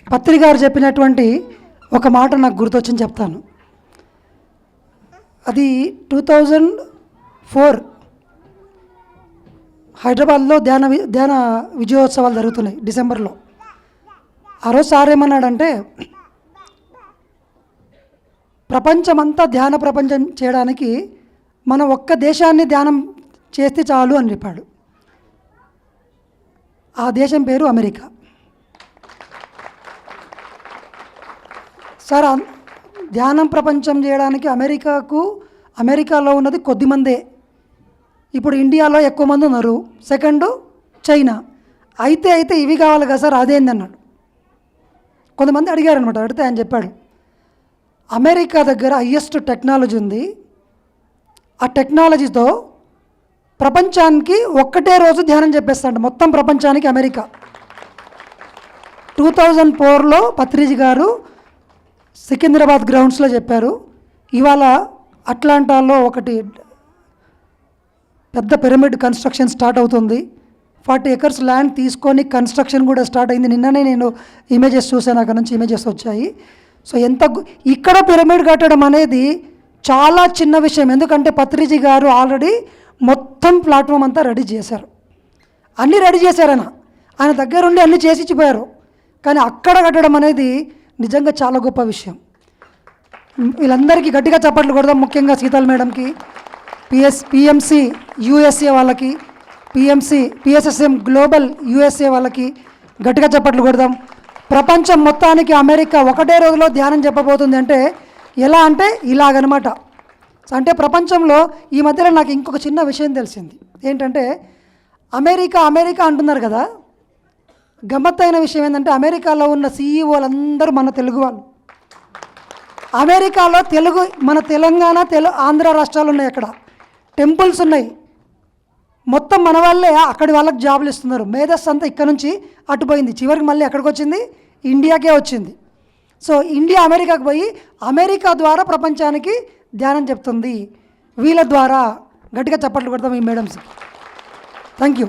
పత్రి గారు చెప్పినటువంటి ఒక మాట నాకు గుర్తొచ్చింది చెప్తాను. అది 2004 హైదరాబాద్లో ధ్యాన విజయోత్సవాలు జరుగుతున్నాయి డిసెంబర్లో. ఆ రోజు సార్ ఏమన్నాడంటే, ప్రపంచమంతా ధ్యాన ప్రపంచం చేయడానికి మనం ఒక్క దేశాన్ని ధ్యానం చేస్తే చాలు అని చెప్పాడు. ఆ దేశం పేరు అమెరికా. సార్, ధ్యానం ప్రపంచం చేయడానికి అమెరికాలో ఉన్నది కొద్దిమందే. ఇప్పుడు ఇండియాలో ఎక్కువ మంది ఉన్నారు. Second China. అయితే ఇవి కావాలి కదా సార్, అదేంది అన్నాడు. కొంతమంది అడిగారనమాట. అడిగితే ఆయన చెప్పాడు, అమెరికా దగ్గర హయ్యెస్ట్ టెక్నాలజీ ఉంది. ఆ టెక్నాలజీతో ప్రపంచానికి ఒక్కటే రోజు ధ్యానం చెప్పేస్తాడు, మొత్తం ప్రపంచానికి. అమెరికా 2004లో పత్రిజీ గారు సికింద్రాబాద్ గ్రౌండ్స్లో చెప్పారు. ఇవాళ అట్లాంటాలో ఒకటి పెద్ద పిరమిడ్ కన్స్ట్రక్షన్ స్టార్ట్ అవుతుంది. 40 acres ల్యాండ్ తీసుకొని కన్స్ట్రక్షన్ కూడా స్టార్ట్ అయింది. నిన్ననే నేను ఇమేజెస్ చూసాను, అక్కడ నుంచి ఇమేజెస్ వచ్చాయి. సో ఇక్కడ పిరమిడ్ కట్టడం అనేది చాలా చిన్న విషయం. ఎందుకంటే పత్రిజీ గారు ఆల్రెడీ మొత్తం ప్లాట్ఫామ్ అంతా రెడీ చేశారు. అన్నీ రెడీ చేశారు. ఆయన దగ్గరుండి అన్నీ చేసి ఇచ్చిపోయారు. కానీ అక్కడ కట్టడం అనేది నిజంగా చాలా గొప్ప విషయం. వీళ్ళందరికీ గట్టిగా చప్పట్లు కొడదాం. ముఖ్యంగా సీతాల్ మేడంకి, పిఎంసి యూఎస్ఏ వాళ్ళకి, పిఎస్ఎస్ఎం గ్లోబల్ యూఎస్ఏ వాళ్ళకి గట్టిగా చప్పట్లు కొడదాం. ప్రపంచం మొత్తానికి అమెరికా ఒకటే రోజులో ధ్యానం చెప్పబోతుంది అంటే ఎలా అంటే ఇలాగనమాట. అంటే ప్రపంచంలో ఈ మధ్యలో నాకు ఇంకొక చిన్న విషయం తెలిసింది. ఏంటంటే అమెరికా అంటున్నారు కదా, గమ్మత్తైన విషయం ఏంటంటే అమెరికాలో ఉన్న సీఈఓలందరూ మన తెలుగు వాళ్ళు. అమెరికాలో మన తెలంగాణ ఆంధ్ర రాష్ట్రాలు ఉన్నాయి. అక్కడ టెంపుల్స్ ఉన్నాయి. మొత్తం మన వాళ్ళే అక్కడి వాళ్ళకి జాబులు ఇస్తున్నారు. మేధస్సు అంతా ఇక్కడ నుంచి అటుపోయింది. చివరికి మళ్ళీ ఎక్కడికి వచ్చింది? ఇండియాకే వచ్చింది. సో ఇండియా అమెరికాకు పోయి అమెరికా ద్వారా ప్రపంచానికి ధ్యానం చెప్తుంది. వీళ్ళ ద్వారా గట్టిగా చప్పట్లు కొడతాం ఈ మేడమ్స్కి. Thank you.